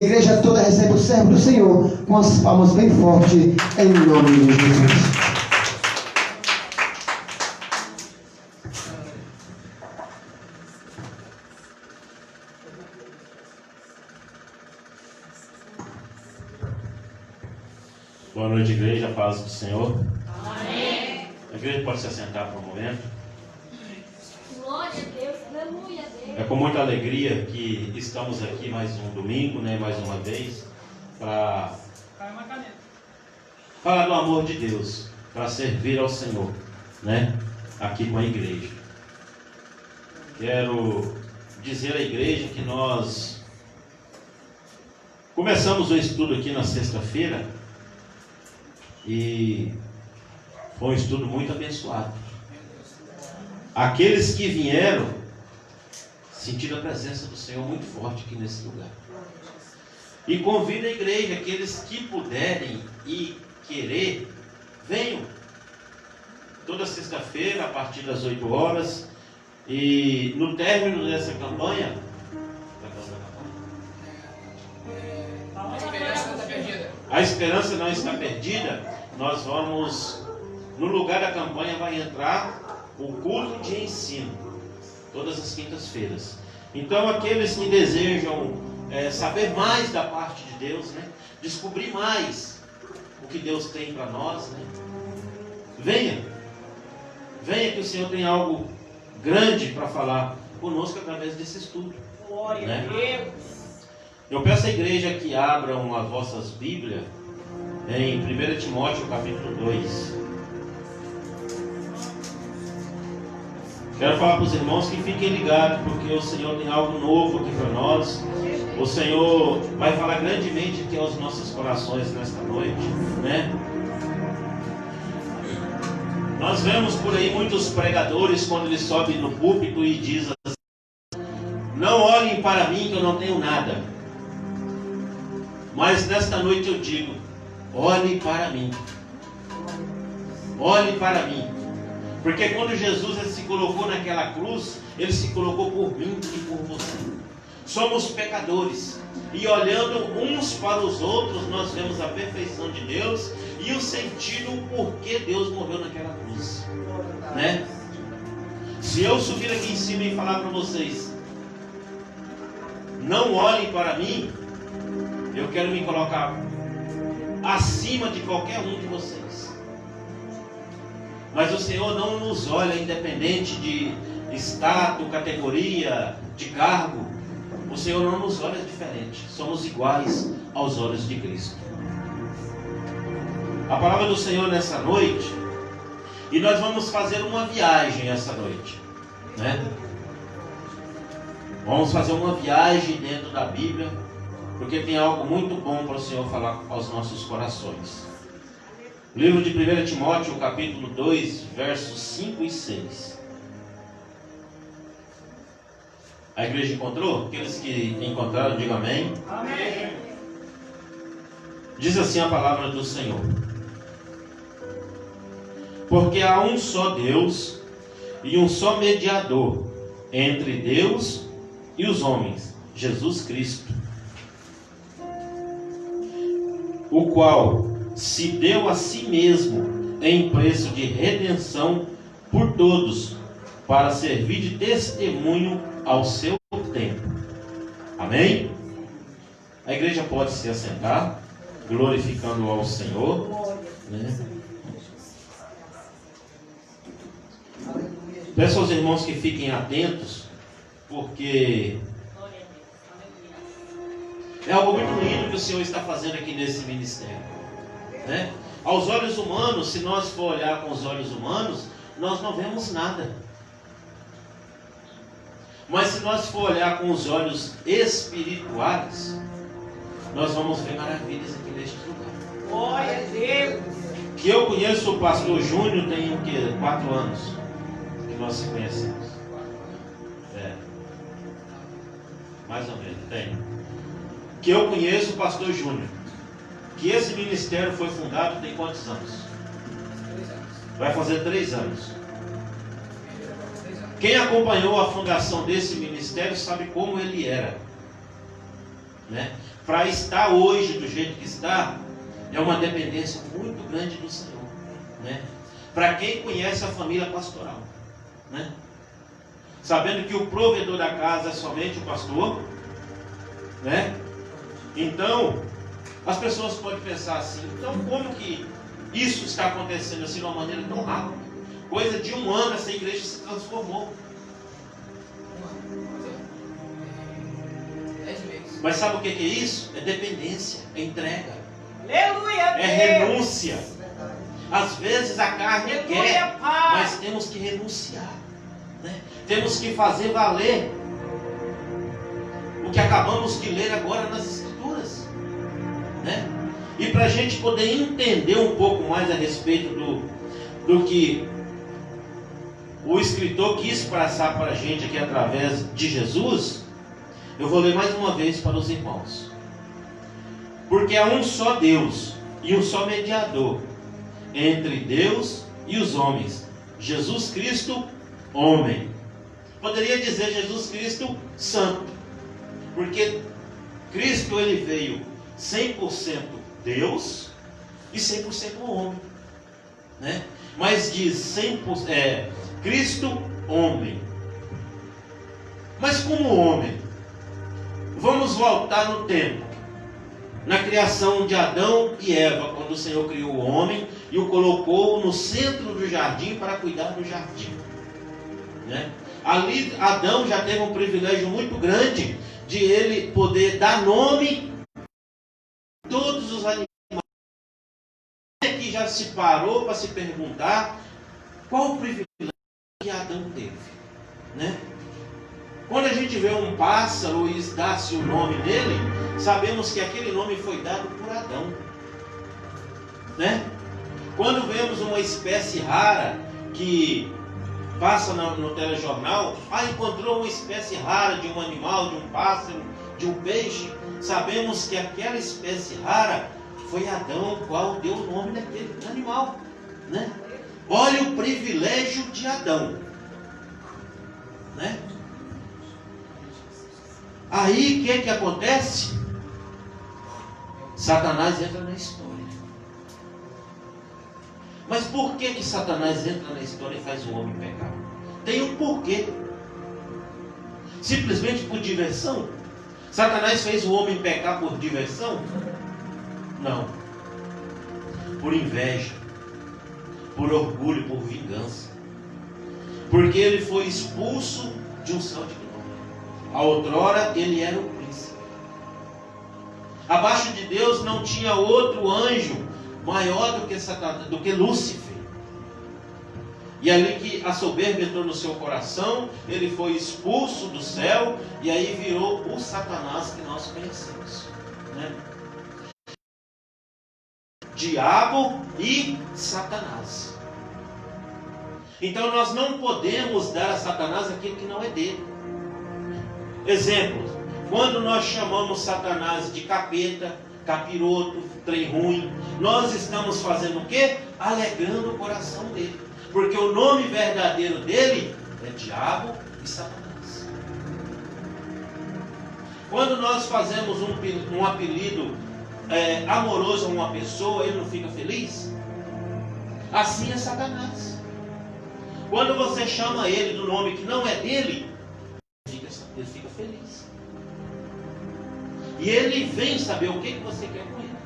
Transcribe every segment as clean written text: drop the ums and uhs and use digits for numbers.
A igreja toda recebe o servo do Senhor com as palmas bem fortes, em nome de Jesus. Boa noite, igreja, a paz do Senhor. Amém. A igreja pode se assentar por um momento. Glória a Deus, aleluia a Deus. É com muita alegria que estamos aqui mais um domingo, mais uma vez, para falar do amor de Deus, para servir ao Senhor, aqui com a igreja. Quero dizer à igreja que nós começamos o estudo aqui na sexta-feira e foi um estudo muito abençoado. Aqueles que vieram sentiram a presença do Senhor muito forte aqui nesse lugar. E convido a igreja, aqueles que puderem e querer, venham. Toda sexta-feira, a partir das 8 horas. E no término dessa campanha, a esperança não está perdida. Nós vamos, no lugar da campanha vai entrar o culto de ensino, todas as quintas-feiras. Então aqueles que desejam saber mais da parte de Deus, descobrir mais o que Deus tem para nós, venha que o Senhor tem algo grande para falar conosco através desse estudo. Glória a Deus. Eu peço à igreja que abram as vossas Bíblias em 1 Timóteo capítulo 2. Quero falar para os irmãos que fiquem ligados, porque o Senhor tem algo novo aqui para nós. O Senhor vai falar grandemente aqui aos nossos corações nesta noite, Nós vemos por aí muitos pregadores quando eles sobem no púlpito e dizem assim: não olhem para mim que eu não tenho nada. Mas nesta noite eu digo: olhe para mim. Olhe para mim. Porque quando Jesus ele se colocou naquela cruz, ele se colocou por mim e por você. Somos pecadores. E olhando uns para os outros, nós vemos a perfeição de Deus e o sentido por que Deus morreu naquela cruz. Se eu subir aqui em cima e falar para vocês: não olhem para mim, eu quero me colocar acima de qualquer um de vocês. Mas o Senhor não nos olha independente de status, categoria, de cargo. O Senhor não nos olha diferente. Somos iguais aos olhos de Cristo. A palavra do Senhor nessa noite, e nós vamos fazer uma viagem essa noite, Vamos fazer uma viagem dentro da Bíblia, porque tem algo muito bom para o Senhor falar aos nossos corações. Livro de 1 Timóteo, capítulo 2, versos 5 e 6. A igreja encontrou? Aqueles que encontraram, digam amém. Amém. Diz assim a palavra do Senhor: porque há um só Deus e um só mediador entre Deus e os homens, Jesus Cristo, o qual se deu a si mesmo em preço de redenção por todos, para servir de testemunho ao seu tempo. Amém? A igreja pode se assentar, glorificando ao Senhor. Peço aos irmãos que fiquem atentos, porque é algo muito lindo que o Senhor está fazendo aqui nesse ministério. Aos olhos humanos, se nós for olhar com os olhos humanos, nós não vemos nada. Mas se nós for olhar com os olhos espirituais, nós vamos ver maravilhas aqui neste lugar. Glória a Deus. Que eu conheço o pastor Júnior tem 4 anos que nós se conhecemos. Mais ou menos, tem. Que eu conheço o pastor Júnior. Que esse ministério foi fundado tem quantos anos? 3 anos. Vai fazer 3 anos. Quem acompanhou a fundação desse ministério sabe como ele era. né? Para estar hoje do jeito que está, é uma dependência muito grande do Senhor, né? Para quem conhece a família pastoral, né? Sabendo que o provedor da casa é somente o pastor, né? Então, as pessoas podem pensar assim, então como que isso está acontecendo assim de uma maneira tão rápida? Coisa de 1 ano essa igreja se transformou. Mas sabe o que é isso? É dependência, é entrega, Aleluia, é renúncia. Às vezes a carne quer, mas temos que renunciar, né? Temos que fazer valer o que acabamos de ler agora nas Escrituras, né? E para a gente poder entender um pouco mais a respeito do que o escritor quis passar para a gente aqui através de Jesus, eu vou ler mais uma vez para os irmãos. Porque há um só Deus e um só mediador entre Deus e os homens, Jesus Cristo, homem. Poderia dizer Jesus Cristo santo, porque Cristo ele veio 100% Deus e 100% homem, né? Mas diz 100%, Cristo homem. Mas como homem, vamos voltar no tempo, na criação de Adão e Eva, quando o Senhor criou o homem e o colocou no centro do jardim para cuidar do jardim, né? Ali Adão já teve um privilégio muito grande de ele poder dar nome a todos os animais. Aqui já se parou para se perguntar qual o privilégio que Adão teve, né? Quando a gente vê um pássaro e dá-se o nome dele, sabemos que aquele nome foi dado por Adão, né? Quando vemos uma espécie rara que passa no telejornal, encontrou uma espécie rara de um animal, de um pássaro, de um peixe, sabemos que aquela espécie rara foi Adão, qual deu o nome daquele animal, né? Olha o privilégio de Adão, né? Aí o que acontece? Satanás entra na história. Mas por que Satanás entra na história e faz o homem pecar? Tem um porquê. Simplesmente por diversão? Satanás fez o homem pecar por diversão? Não. Por inveja, por orgulho, por vingança. Porque ele foi expulso de um céu de glória. A outrora ele era o príncipe. Abaixo de Deus não tinha outro anjo maior do que Satanás, do que Lúcifer. E ali que a soberba entrou no seu coração, ele foi expulso do céu e aí virou o Satanás que nós conhecemos, né? Diabo e Satanás. Então nós não podemos dar a Satanás aquilo que não é dele. Exemplo, quando nós chamamos Satanás de capeta, capiroto, trem ruim, nós estamos fazendo o quê? Alegrando o coração dele. Porque o nome verdadeiro dele é diabo e Satanás. Quando nós fazemos um apelido amoroso a uma pessoa, ele não fica feliz? Assim é Satanás. Quando você chama ele do nome que não é dele, ele fica feliz. E ele vem saber o que você quer com ele.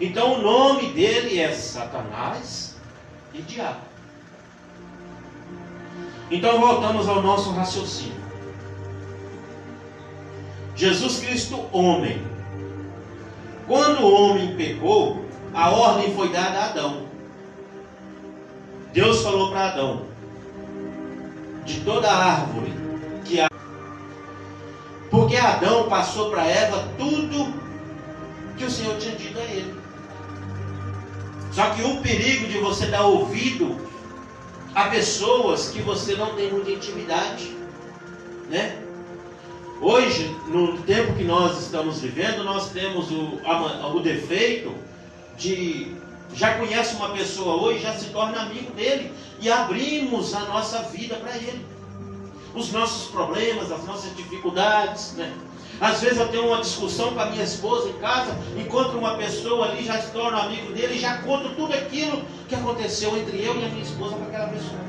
Então o nome dele é Satanás e Diabo. Então voltamos ao nosso raciocínio. Jesus Cristo, homem. Quando o homem pecou, a ordem foi dada a Adão. Deus falou para Adão: de toda árvore que há. Porque Adão passou para Eva tudo que o Senhor tinha dito a ele. Só que o perigo de você dar ouvido a pessoas que você não tem muita intimidade, né? Hoje, no tempo que nós estamos vivendo, nós temos o defeito de já conhece uma pessoa hoje, já se torna amigo dele e abrimos a nossa vida para ele, os nossos problemas, as nossas dificuldades, né? Às vezes eu tenho uma discussão com a minha esposa em casa, encontro uma pessoa ali, já se torna amigo dele e já conto tudo aquilo que aconteceu entre eu e a minha esposa com aquela pessoa.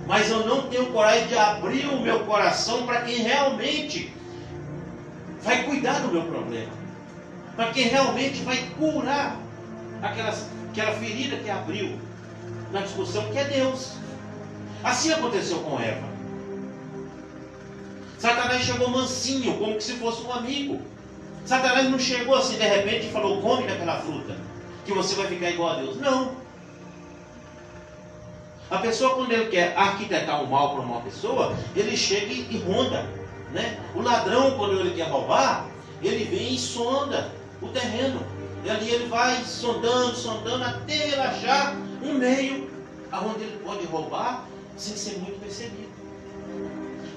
Mas eu não tenho coragem de abrir o meu coração para quem realmente vai cuidar do meu problema, para quem realmente vai curar aquela ferida que abriu na discussão, que é Deus. Assim aconteceu com Eva. Satanás chegou mansinho, como que se fosse um amigo. Satanás não chegou assim de repente e falou: come daquela fruta, que você vai ficar igual a Deus. Não. A pessoa, quando ele quer arquitetar o mal para uma pessoa, ele chega e ronda, né? O ladrão, quando ele quer roubar, ele vem e sonda o terreno. E ali ele vai sondando, até ele achar um meio aonde ele pode roubar sem ser muito percebido.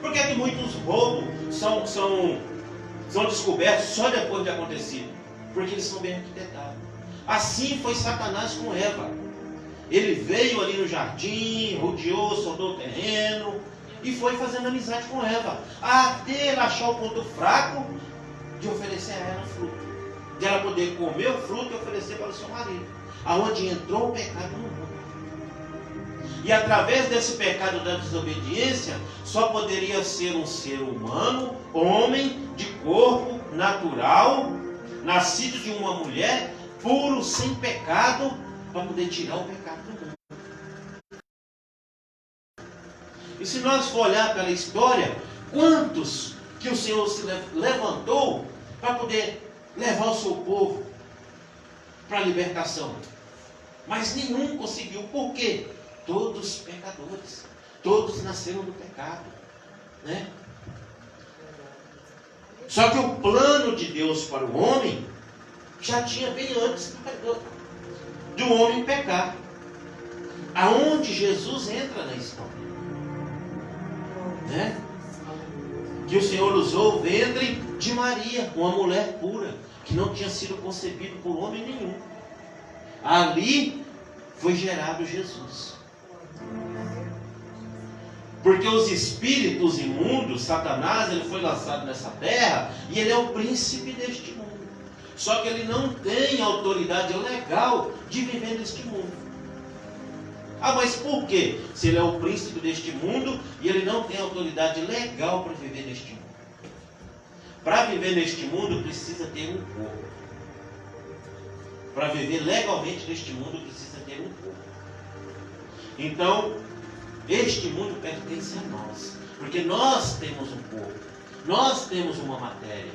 Por que muitos roubos são descobertos só depois de acontecido? Porque eles são bem arquitetados. Assim foi Satanás com Eva. Ele veio ali no jardim, rodeou, sondou o terreno e foi fazendo amizade com Eva, até ele achar o ponto fraco de oferecer a ela fruto, de ela poder comer o fruto e oferecer para o seu marido, aonde entrou o pecado no mundo. E através desse pecado da desobediência, só poderia ser um ser humano, homem, de corpo natural, nascido de uma mulher, puro, sem pecado, para poder tirar o pecado do mundo. E se nós for olhar pela história, quantos que o Senhor se levantou para poder levar o seu povo para a libertação? Mas nenhum conseguiu. Por quê? Todos pecadores, todos nasceram do pecado, né? Só que o plano de Deus para o homem já tinha bem antes do homem pecar. Aonde Jesus entra na história, né? Que o Senhor usou o ventre de Maria, uma mulher pura, que não tinha sido concebido por homem nenhum. Ali foi gerado Jesus. Porque os espíritos imundos, Satanás, ele foi lançado nessa terra e ele é o príncipe deste mundo. Só que ele não tem autoridade legal de viver neste mundo. Ah, mas por quê? Se ele é o príncipe deste mundo e ele não tem autoridade legal para viver neste mundo. Para viver neste mundo precisa ter um corpo. Para viver legalmente neste mundo precisa ter um corpo. Então, este mundo pertence a nós, porque nós temos um corpo, nós temos uma matéria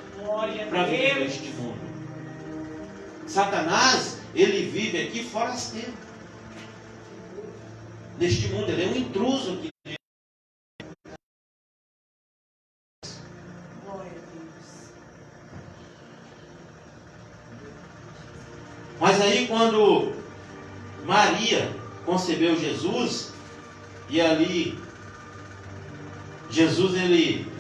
para viver neste mundo. Satanás, ele vive aqui forasteiro. Neste mundo, ele é um intruso aqui. Mas aí quando Maria concebeu Jesus, e ali Jesus ele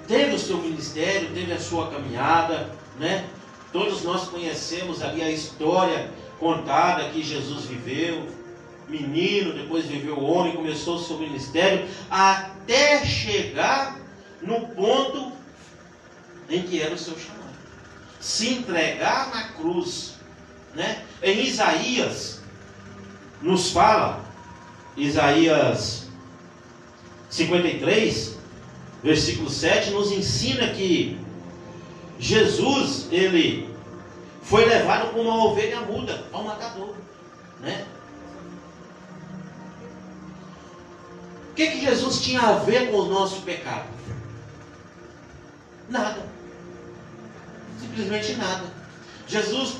teve o seu ministério, teve a sua caminhada, né? Todos nós conhecemos ali a história contada que Jesus viveu, menino, depois viveu homem, começou o seu ministério, até chegar no ponto em que era o seu chamado, se entregar na cruz, né? Em Isaías nos fala, Isaías 53, versículo 7, nos ensina que Jesus, ele foi levado como uma ovelha muda ao matadouro, né? O que Jesus tinha a ver com o nosso pecado? Nada. Simplesmente nada. Jesus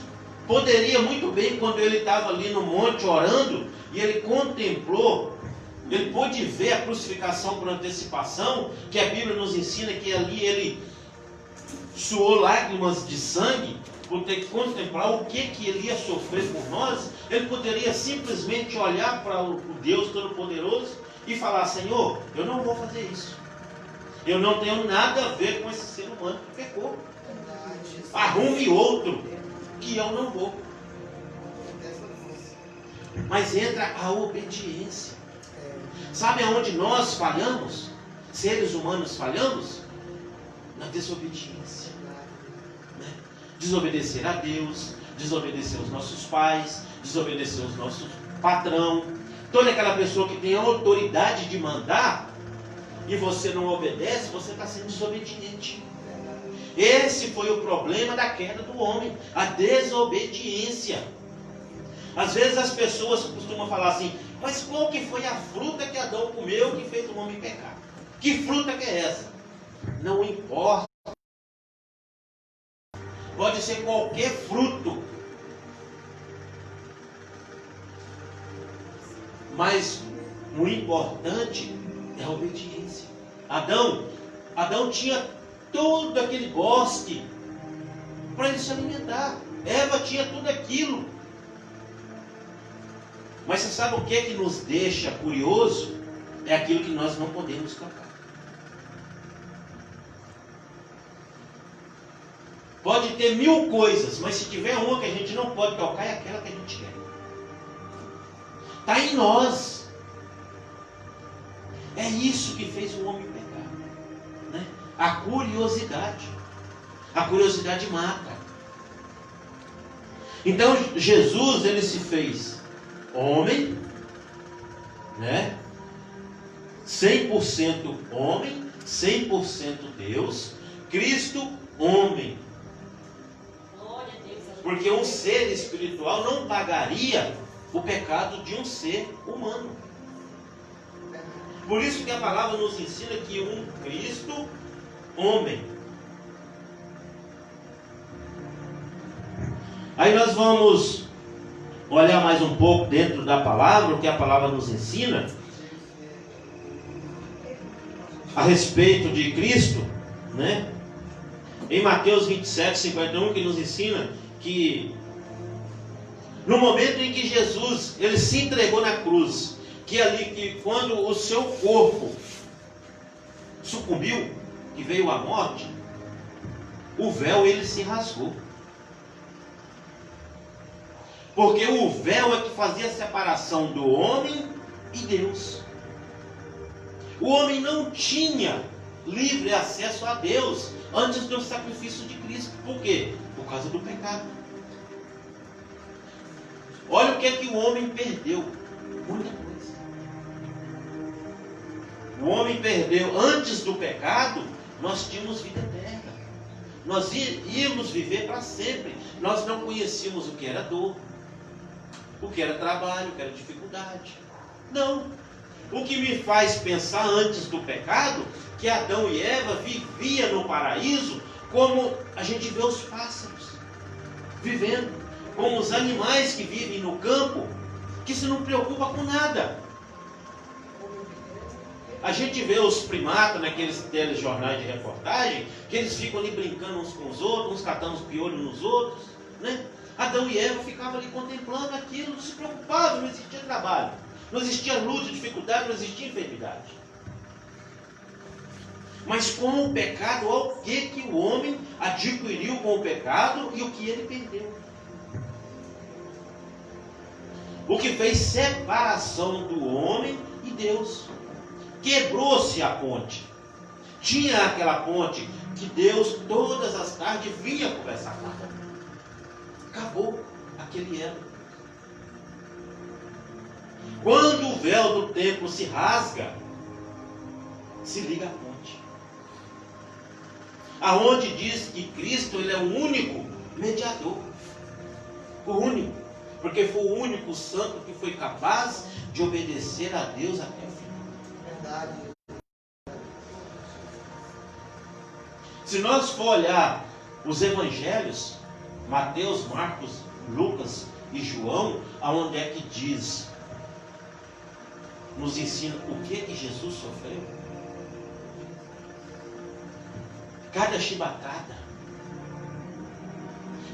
poderia muito bem, quando ele estava ali no monte orando, e ele contemplou, ele pôde ver a crucificação por antecipação, que a Bíblia nos ensina que ali ele suou lágrimas de sangue, por ter que contemplar o que ele ia sofrer por nós. Ele poderia simplesmente olhar para o Deus Todo-Poderoso e falar: Senhor, eu não vou fazer isso. Eu não tenho nada a ver com esse ser humano que pecou. Arrume outro, que eu não vou. Mas entra a obediência. Sabe aonde nós falhamos? Seres humanos falhamos? desobediência. Né? Desobedecer a Deus, desobedecer os nossos pais, desobedecer os nossos patrão. Toda aquela pessoa que tem a autoridade de mandar e você não obedece, você está sendo desobediente. Esse foi o problema da queda do homem, a desobediência. Às vezes as pessoas costumam falar assim: mas qual que foi a fruta que Adão comeu que fez o homem pecar? Que fruta que é essa? Não importa. Pode ser qualquer fruto. Mas o importante é a obediência. Adão tinha todo aquele bosque para ele se alimentar. Eva tinha tudo aquilo. Mas você sabe o que nos deixa curioso? É aquilo que nós não podemos tocar. Pode ter 1000 coisas, mas se tiver uma que a gente não pode tocar, é aquela que a gente quer. Está em nós. É isso que fez o homem pecar, né? A curiosidade. A curiosidade mata. Então Jesus, ele se fez homem, né? 100% homem, 100% Deus. Cristo, homem. Porque um ser espiritual não pagaria o pecado de um ser humano. Por isso que a palavra nos ensina que um Cristo, homem. Aí nós vamos olhar mais um pouco dentro da palavra, o que a palavra nos ensina a respeito de Cristo, né? Em Mateus 27, 51, que nos ensina que no momento em que Jesus ele se entregou na cruz, que ali que quando o seu corpo sucumbiu, que veio a morte, o véu ele se rasgou. Porque o véu é que fazia a separação do homem e Deus. O homem não tinha livre acesso a Deus antes do sacrifício de Cristo. Por quê? Por causa do pecado. Olha o que é que o homem perdeu. Muita coisa. O homem perdeu antes do pecado, nós tínhamos vida eterna. Nós íamos viver para sempre. Nós não conhecíamos o que era dor, o que era trabalho, o que era dificuldade. Não. O que me faz pensar antes do pecado, que Adão e Eva viviam no paraíso, como a gente vê os pássaros vivendo, como os animais que vivem no campo, que se não preocupa com nada. A gente vê os primatas naqueles telejornais de reportagem, que eles ficam ali brincando uns com os outros, uns catando os piolhos nos outros, né? Adão e Eva ficavam ali contemplando aquilo, não se preocupavam, não existia trabalho, não existia luta, dificuldade, não existia enfermidade. Mas com o pecado, olha o que o homem adquiriu com o pecado e o que ele perdeu. O que fez separação do homem e Deus. Quebrou-se a ponte. Tinha aquela ponte que Deus todas as tardes vinha conversar com Adão. Acabou aquele elo. Quando o véu do templo se rasga, se liga a ponte. Aonde diz que Cristo ele é o único mediador. O único. Porque foi o único santo que foi capaz de obedecer a Deus até o fim. Verdade. Se nós for olhar os evangelhos, Mateus, Marcos, Lucas e João, aonde é que diz, nos ensina o que Jesus sofreu? Cada chibatada,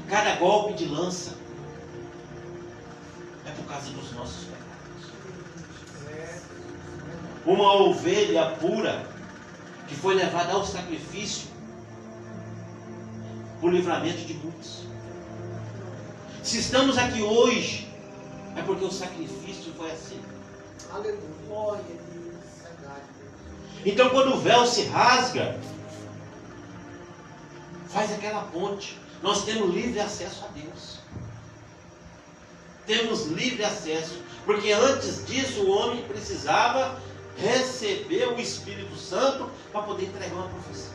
cada golpe de lança, é por causa dos nossos pecados. Uma ovelha pura, que foi levada ao sacrifício, por livramento de muitos. Se estamos aqui hoje, é porque o sacrifício foi assim. Aleluia. Então quando o véu se rasga, faz aquela ponte. Nós temos livre acesso a Deus. Temos livre acesso, porque antes disso o homem precisava receber o Espírito Santo para poder entregar uma profecia.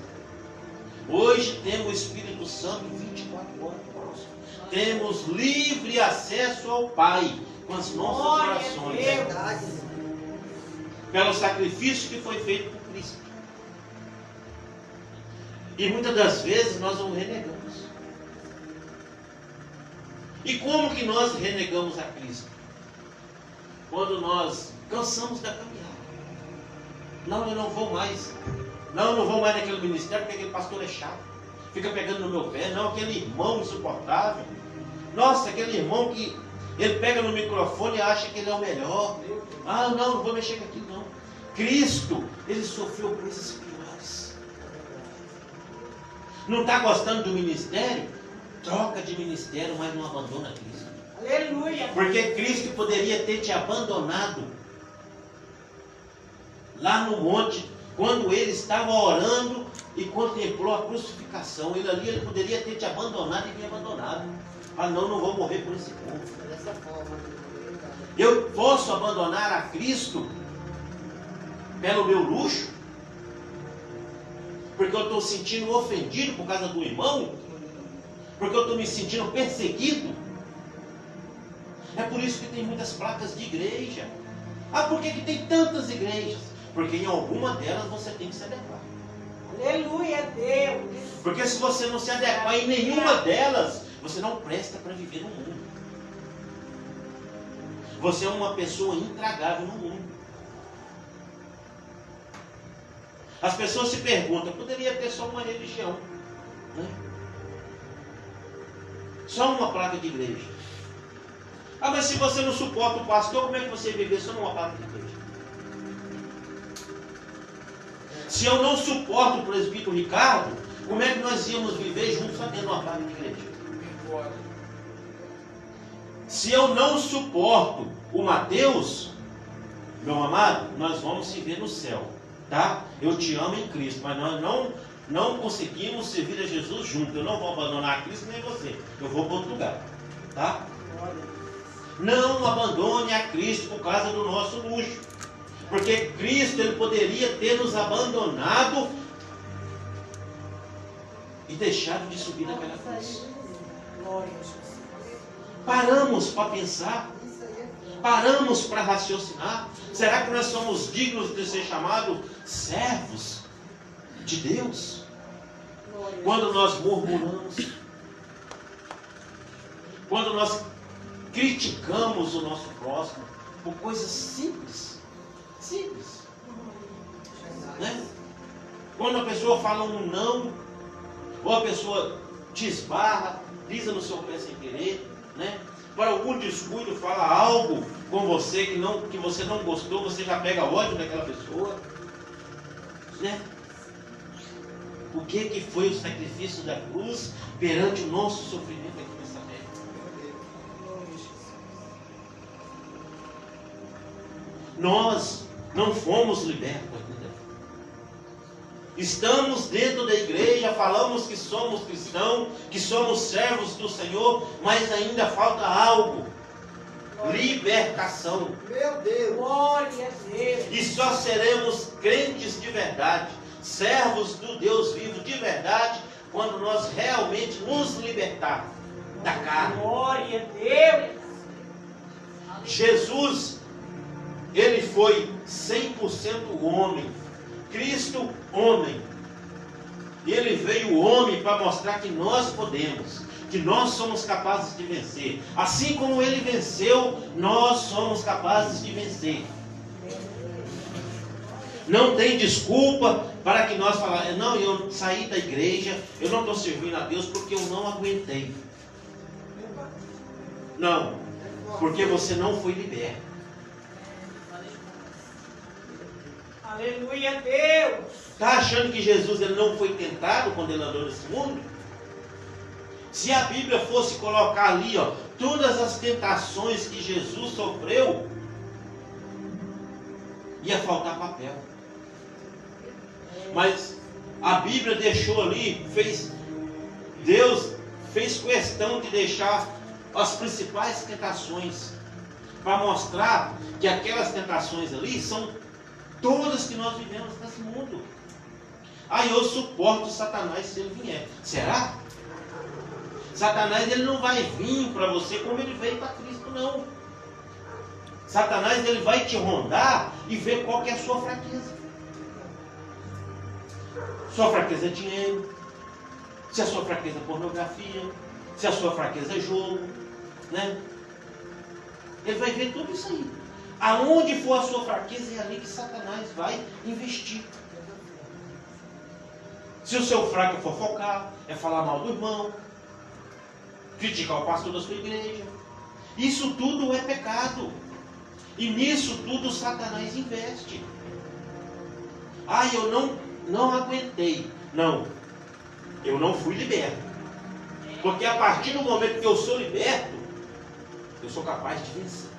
Hoje temos o Espírito Santo 24 horas conosco. Temos livre acesso ao Pai com as nossas orações, pelo sacrifício que foi feito por Cristo. E muitas das vezes nós o renegamos. E como que nós renegamos a Cristo? Quando nós cansamos da caminhada. Não, eu não vou mais. Não, eu não vou mais naquele ministério porque aquele pastor é chato. Fica pegando no meu pé. Não, aquele irmão insuportável. Nossa, aquele irmão que ele pega no microfone e acha que ele é o melhor. Ah, não vou mexer com aquilo não. Cristo, ele sofreu coisas piores. Não está gostando do ministério? Troca de ministério, mas não abandona Cristo. Aleluia. Porque Cristo poderia ter te abandonado lá no monte, quando ele estava orando e contemplou a crucificação. Ele poderia ter te abandonado e me abandonado. Ah, não vou morrer por esse povo. Dessa forma. Eu posso abandonar a Cristo pelo meu luxo? Porque eu estou sentindo ofendido por causa do irmão? Porque eu estou me sentindo perseguido? É por isso que tem muitas placas de igreja. Ah, por que tem tantas igrejas? Porque em alguma delas você tem que se adequar. Aleluia, Deus. Porque se você não se adequar em nenhuma delas, você não presta para viver no mundo. Você é uma pessoa intragável no mundo. As pessoas se perguntam, poderia ter só uma religião, né? Só uma placa de igreja. Ah, mas se você não suporta o pastor, como é que você viver só numa placa de igreja? Se eu não suporto o presbítero Ricardo, como é que nós íamos viver juntos só dentro de uma placa de igreja? Se eu não suporto o Mateus, meu amado, nós vamos se ver no céu, tá? Eu te amo em Cristo, mas nós não conseguimos servir a Jesus junto. Eu não vou abandonar a Cristo nem você. Eu vou para outro lugar, tá? Não abandone a Cristo por causa do nosso luxo. Porque Cristo, ele poderia ter nos abandonado e deixado de subir naquela cruz. Paramos para pensar. Paramos para raciocinar. Será que nós somos dignos de ser chamados servos de Deus? Quando nós murmuramos, quando nós criticamos o nosso próximo por coisas simples, né? Quando a pessoa fala um não, ou a pessoa te esbarra, pisa no seu pé sem querer, né? Por algum descuido fala algo com você que você não gostou, você já pega ódio daquela pessoa, né? O que foi o sacrifício da cruz perante o nosso sofrimento aqui nessa terra? Nós não fomos libertos ainda. Estamos dentro da igreja, falamos que somos cristãos, que somos servos do Senhor, mas ainda falta algo. Libertação. Meu Deus. Glória a Deus. E só seremos crentes de verdade, servos do Deus vivo de verdade, quando nós realmente nos libertarmos da carne. Glória a Deus. Jesus, ele foi 100% homem. Cristo, homem. E ele veio homem para mostrar que nós podemos, que nós somos capazes de vencer. Assim como ele venceu, nós somos capazes de vencer. Não tem desculpa para que nós falamos, não, eu saí da igreja, eu não estou servindo a Deus porque eu não aguentei. Não, porque você não foi liberto. Aleluia, Deus. Está achando que Jesus ele não foi tentado quando ele andou nesse mundo? Se a Bíblia fosse colocar ali, ó, todas as tentações que Jesus sofreu, ia faltar papel. Mas a Bíblia deixou ali, fez Deus fez questão de deixar as principais tentações, para mostrar que aquelas tentações ali são todas que nós vivemos nesse mundo. Aí eu suporto Satanás se ele vier. Será? Satanás ele não vai vir para você como ele veio para Cristo, não. Satanás ele vai te rondar e ver qual que é a sua fraqueza. Sua fraqueza é dinheiro, se a sua fraqueza é pornografia, se a sua fraqueza é jogo, né? Ele vai ver tudo isso aí. Aonde for a sua fraqueza, é ali que Satanás vai investir. Se o seu fraco é fofocar, é falar mal do irmão, criticar o pastor da sua igreja, isso tudo é pecado. E nisso tudo Satanás investe. Ah, eu não aguentei. Não, eu não fui liberto. Porque a partir do momento que eu sou liberto, eu sou capaz de vencer.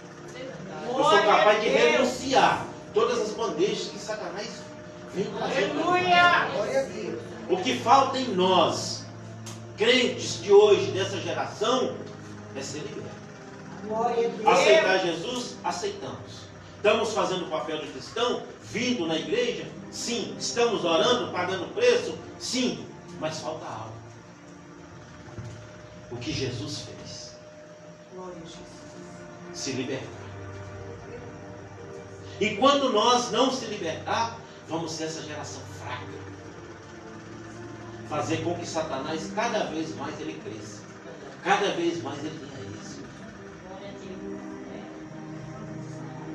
Eu sou capaz de renunciar todas as bandejas que Satanás vem trazer. Aleluia! O que falta em nós, crentes de hoje, dessa geração, é ser liberto. Glória a Deus. Aceitar Jesus? Aceitamos. Estamos fazendo o papel de cristão? Vindo na igreja? Sim. Estamos orando, pagando preço? Sim. Mas falta algo. O que Jesus fez? Glória a Jesus. Se libertar. Enquanto nós não se libertar, vamos ser essa geração fraca. Fazer com que Satanás cada vez mais ele cresça. Cada vez mais ele tenha isso.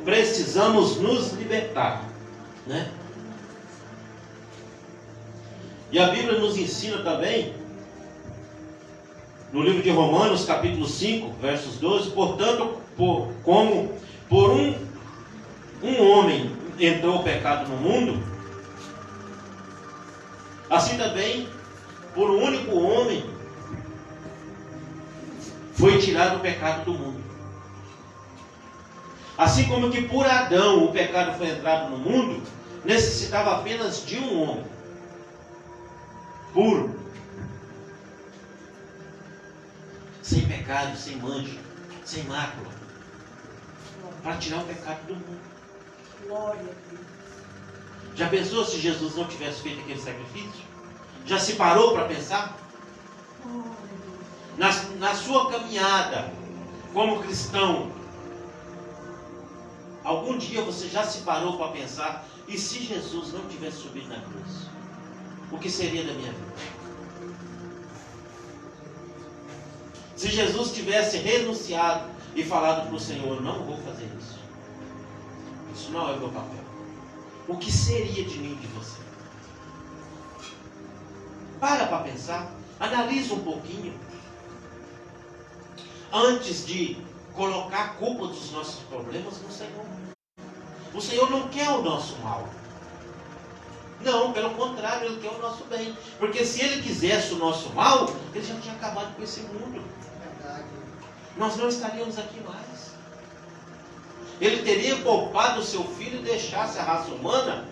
Precisamos nos libertar, né? E a Bíblia nos ensina também, no livro de Romanos, capítulo 5, versos 12, portanto, como por um homem entrou o pecado no mundo, assim também, por um único homem, foi tirado o pecado do mundo. Assim como que por Adão o pecado foi entrado no mundo, necessitava apenas de um homem puro, sem pecado, sem mancha, sem mácula, para tirar o pecado do mundo. Glória a Deus. Já pensou se Jesus não tivesse feito aquele sacrifício? Já se parou para pensar? Na sua caminhada como cristão, algum dia você já se parou para pensar, e se Jesus não tivesse subido na cruz? O que seria da minha vida? Se Jesus tivesse renunciado e falado para o Senhor, não vou fazer isso. Isso não é o meu papel. O que seria de mim e de você? Para pensar, analisa um pouquinho. Antes de colocar a culpa dos nossos problemas no Senhor. O Senhor não quer o nosso mal. Não, pelo contrário, Ele quer o nosso bem. Porque se Ele quisesse o nosso mal, Ele já tinha acabado com esse mundo. Nós não estaríamos aqui mais. Ele teria poupado o seu filho e deixasse a raça humana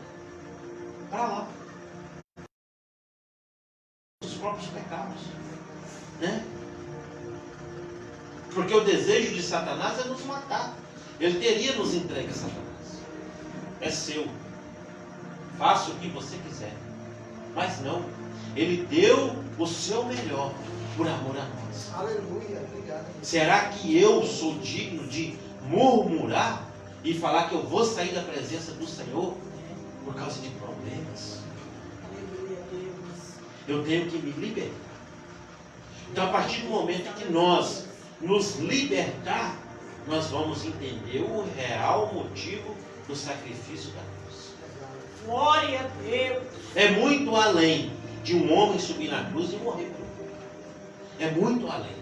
para lá. Os próprios pecados. Né? Porque o desejo de Satanás é nos matar. Ele teria nos entregue a Satanás. É seu. Faça o que você quiser. Mas não. Ele deu o seu melhor por amor a nós. Aleluia, obrigado. Será que eu sou digno de murmurar e falar que eu vou sair da presença do Senhor por causa de problemas? Aleluia a Deus. Eu tenho que me libertar. Então, a partir do momento que nós nos libertar, nós vamos entender o real motivo do sacrifício da cruz. Glória a Deus. É muito além de um homem subir na cruz e morrer por um. É muito além.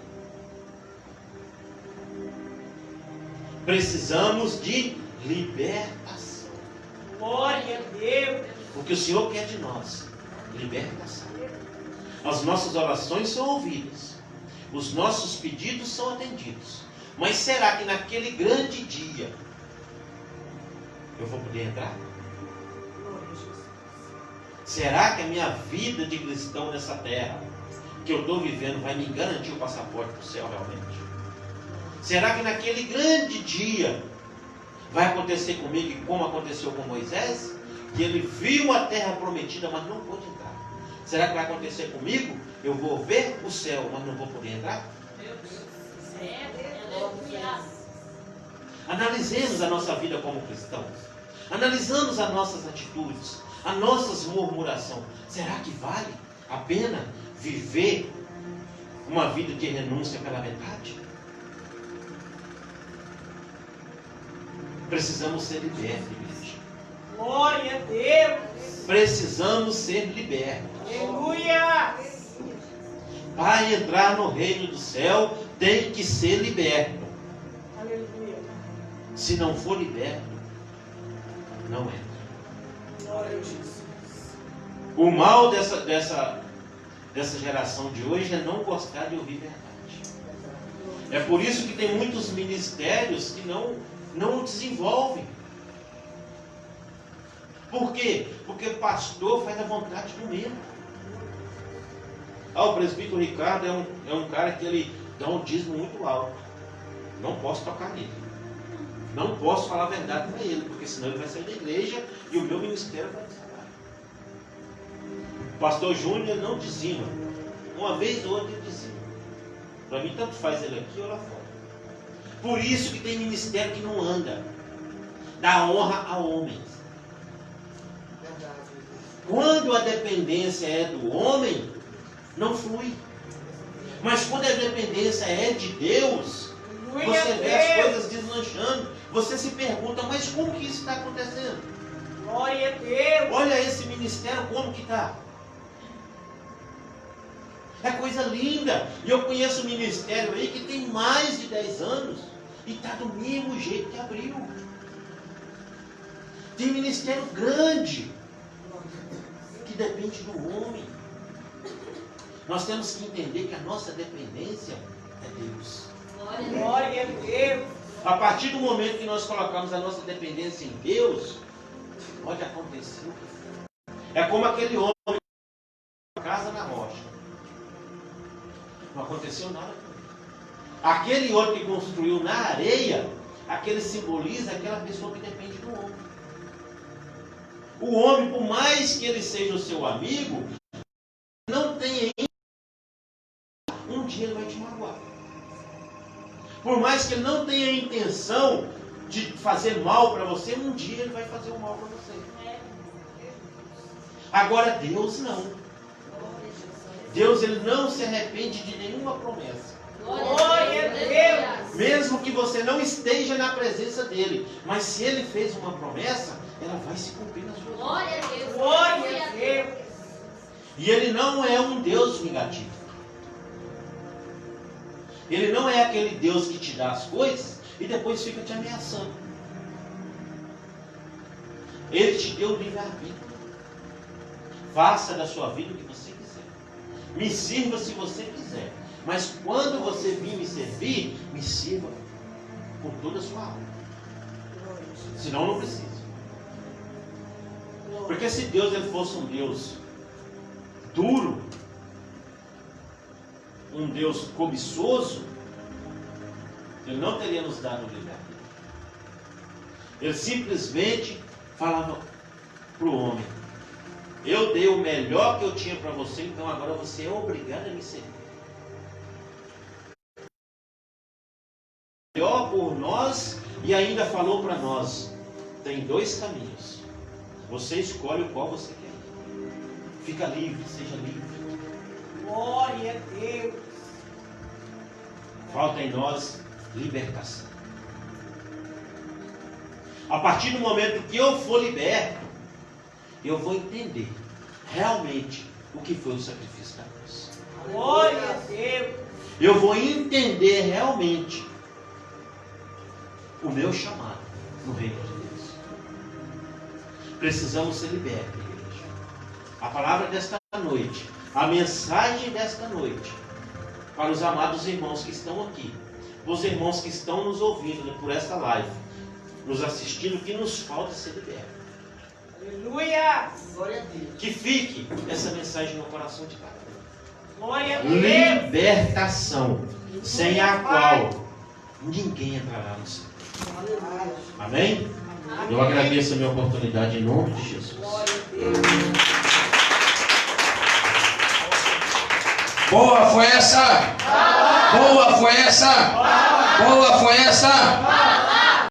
Precisamos de libertação. Glória a Deus. O que o Senhor quer de nós? Libertação. As nossas orações são ouvidas. Os nossos pedidos são atendidos. Mas será que naquele grande dia eu vou poder entrar? Glória a Jesus. Será que a minha vida de cristão nessa terra, que eu estou vivendo vai me garantir o passaporte para o céu realmente? Será que naquele grande dia vai acontecer comigo como aconteceu com Moisés? Que ele viu a terra prometida, mas não pôde entrar. Será que vai acontecer comigo? Eu vou ver o céu, mas não vou poder entrar? Analisemos a nossa vida como cristãos. Analisamos as nossas atitudes, as nossas murmurações. Será que vale a pena viver uma vida de renúncia pela metade? Precisamos ser libertos, igreja. Glória a Deus. Precisamos ser libertos. Aleluia. Para entrar no reino do céu, tem que ser liberto. Aleluia. Se não for liberto, não entra. Glória a Jesus. O mal dessa geração de hoje é não gostar de ouvir verdade. É por isso que tem muitos ministérios que não desenvolvem. Por quê? Porque o pastor faz a vontade do mesmo. O presbítero Ricardo é um cara que ele dá um dízimo muito alto. Não posso tocar nele. Não posso falar a verdade para ele, porque senão ele vai sair da igreja e o meu ministério vai descer. O pastor Júnior não dizima. Uma vez ou outra ele dizima. Para mim tanto faz ele aqui ou lá fora. Por isso que tem ministério que não anda. Dá honra a homens. Quando a dependência é do homem, não flui. Mas quando a dependência é de Deus, você vê as coisas deslanchando. Você se pergunta, mas como que isso está acontecendo? Glória a Deus. Olha esse ministério como que está. É coisa linda. E eu conheço um ministério aí que tem mais de 10 anos e está do mesmo jeito que abriu. Tem ministério grande que depende do homem. Nós temos que entender que a nossa dependência é Deus. Glória a Deus. A partir do momento que nós colocamos a nossa dependência em Deus, pode acontecer o que for. É como aquele homem que casa na rocha. Não aconteceu nada com ele. Aquele outro que construiu na areia, aquele simboliza aquela pessoa que depende do homem. O homem, por mais que ele seja o seu amigo, não tem um dia ele vai te magoar. Por mais que ele não tenha a intenção de fazer mal para você, um dia ele vai fazer o mal para você. Agora Deus não. Deus ele não se arrepende de nenhuma promessa. Glória a Deus. Mesmo que você não esteja na presença dele, mas se ele fez uma promessa, ela vai se cumprir na sua vida. Glória a Deus. Glória a Deus. E ele não é um Deus vingativo. Ele não é aquele Deus que te dá as coisas e depois fica te ameaçando. Ele te deu o livre-arbítrio. Faça da sua vida o que você quiser. Me sirva se você quiser. Mas quando você vir me servir, me sirva com toda a sua alma. Senão não precisa. Porque se Deus ele fosse um Deus duro, um Deus cobiçoso, ele não teria nos dado o livre-arbítrio. Ele simplesmente falava para o homem: eu dei o melhor que eu tinha para você, então agora você é obrigado a me servir. Melhor por nós, e ainda falou para nós: tem dois caminhos, você escolhe o qual você quer. Fica livre, seja livre. Glória a Deus. Falta em nós libertação. A partir do momento que eu for liberto, eu vou entender realmente o que foi o sacrifício da cruz. Glória a Deus. Eu vou entender realmente o meu chamado no reino de Deus. Precisamos ser libertos, igreja. A palavra desta noite, a mensagem desta noite, para os amados irmãos que estão aqui, os irmãos que estão nos ouvindo por esta live, nos assistindo, que nos falta ser liberto. Aleluia. Glória a Deus. Que fique essa mensagem no coração de cada um. Glória a Deus. Libertação, sem a qual ninguém entrará no céu. Amém? Eu agradeço a minha oportunidade em nome de Jesus. Boa foi essa? Boa foi essa? Boa foi essa?